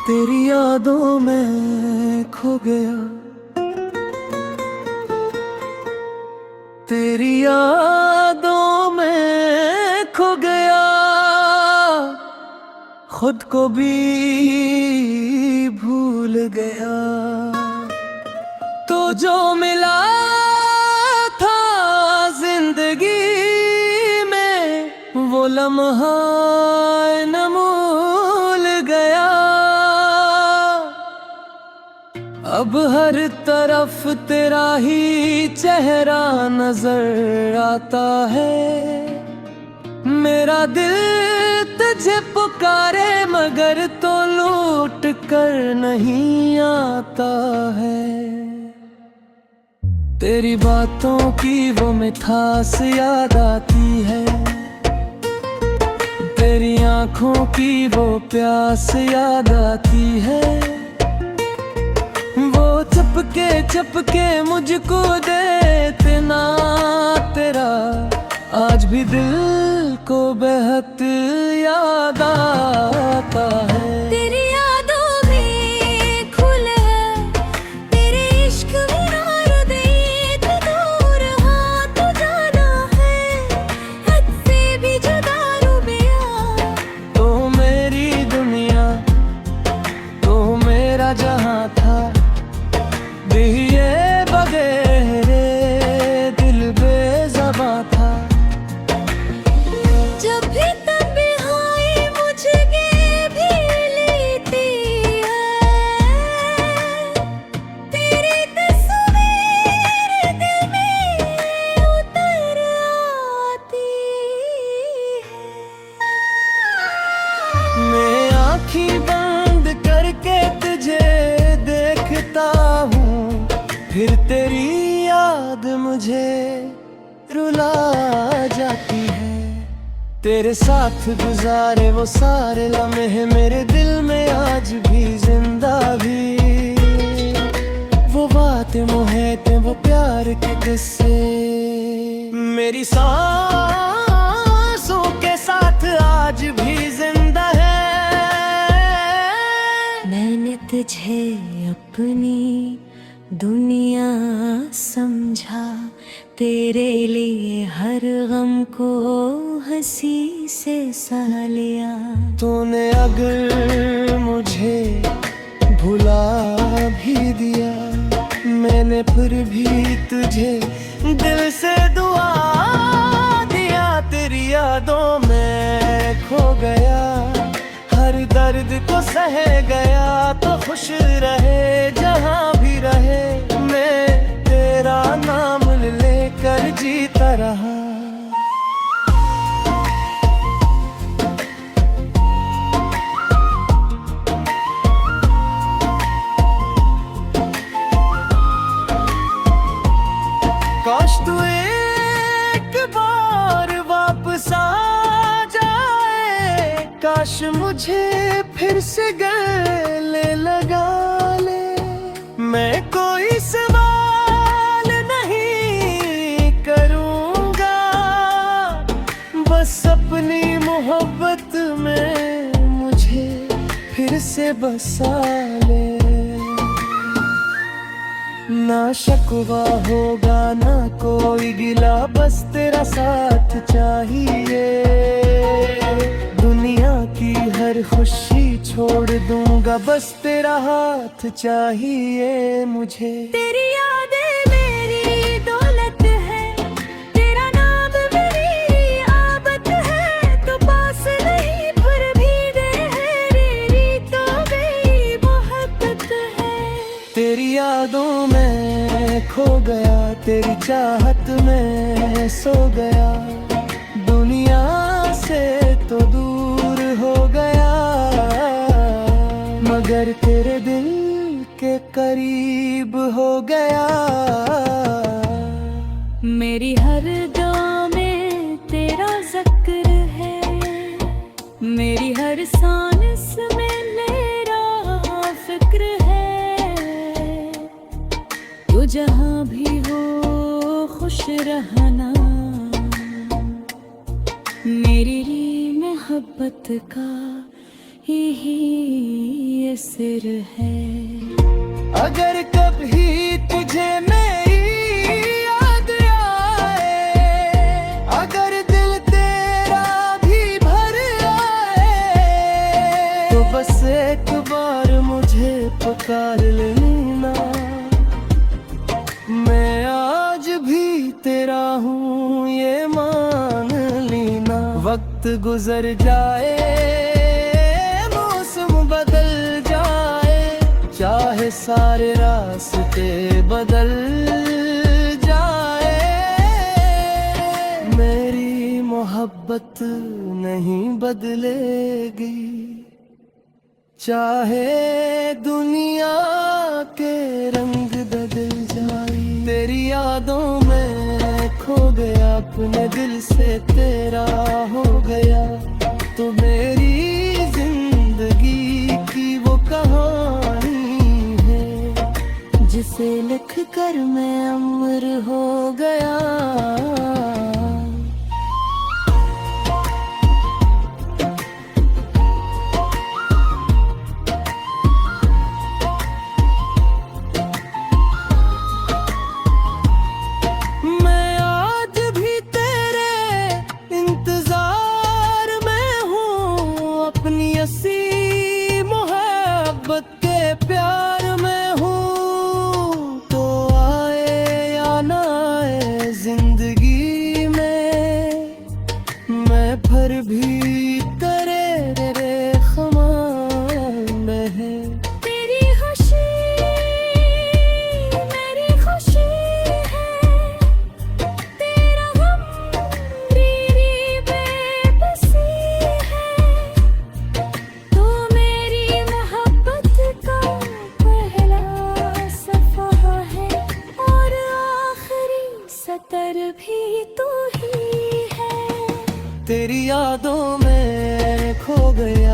तेरी यादों में खो गया, तेरी यादों में खो गया, खुद को भी भूल गया। तो जो मिला था जिंदगी में वो लम्हा न भूल गया। अब हर तरफ तेरा ही चेहरा नजर आता है। मेरा दिल तुझे पुकारे मगर तो लौट कर नहीं आता है। तेरी बातों की वो मिठास याद आती है, तेरी आंखों की वो प्यास याद आती है। वो चपके चपके मुझको देते ना तेरा आज भी दिल को बेहद याद आता है। तेरी यादों में खुल है, तेरे इश्क बिना हृदय तो दूर हाथ जाना है, हद से भी जुदा रुबिया। तो मेरी दुनिया तो मेरा जहां था, दिए बगैर दिल बेज़बां था। जब भी तन्हाई मुझे भी लेती है, तेरी तस्वीर दिल में उतर आती है। मैं आँखें बंद करके तुझे देखता हूँ, फिर तेरी याद मुझे रुला जाती है। तेरे साथ गुजारे वो सारे लम्हे मेरे दिल में आज भी जिंदा भी। वो बातें मोहते वो प्यार के किस्से मेरी सांसों के साथ आज भी जिंदा है। मैंने तुझे अपनी दुनिया समझा, तेरे लिए हर गम को हंसी से सहा लिया। तूने अगर मुझे भुला भी दिया, मैंने फिर भी तुझे दिल से दुआ दिया। तेरी यादों में खो गया, हर दर्द को सह गया। तो खुश रहे जहाँ भी रहे, मैं तेरा नाम लेकर जीता रहा। काश तू एक बार वापस आ जाए, काश मुझे फिर से गले लगा ले। मैं कोई सवाल नहीं करूँगा, बस अपनी मोहब्बत में मुझे फिर से बसा ले। ना शिकवा होगा ना कोई गिला, बस तेरा साथ चाहिए। दुनिया की हर खुशी छोड़ दूंगा, बस तेरा हाथ चाहिए मुझे। तेरी यादें मेरी दौलत है, तेरा नाम मेरी आबद है। तो पास नहीं पर भी दे है, मेरी तो गई मोहब्बत है। तेरी यादों में खो गया, तेरी चाहत में सो गया। दुनिया से तो दूर हो गया, मगर तेरे दिल के करीब हो गया। मेरी हर दुआ में तेरा जिक्र है, मेरी हर सांस में मेरा फिक्र है। तू जहाँ भी हो खुश रहना, मेरी मोहब्बत का ये सिर है। अगर कभी तुझे मेरी याद आए, अगर दिल तेरा भी भर आए, तो बस एक बार मुझे पुकार लेना। मैं आज भी तेरा हूँ ये मान लेना। वक्त गुजर जाए, मौसम बदल जाए, चाहे सारे रास्ते बदल जाए, मेरी मोहब्बत नहीं बदलेगी। चाहे दुनिया के रंग बदल जाए, तेरी यादों में खो गया, अपने दिल से तेरा हो गया। तो मेरी जिंदगी की वो कहानी है, जिसे लिख कर मैं अमर हो गया। मैं आज भी तेरे इंतजार में हूँ, अपनी असी मोहब्बत के प्यार में हूँ। तो आए या ना आए जिंदगी में, मैं फिर भी तेरे ख़ुमार में है। तेरी खुशी मेरी खुशी है, तेरा गम मेरी बेबसी है। तो मेरी मोहब्बत का पहला सफ़ा है, और आखिरी सतर भी तू ही है। तेरी यादों में खो गया,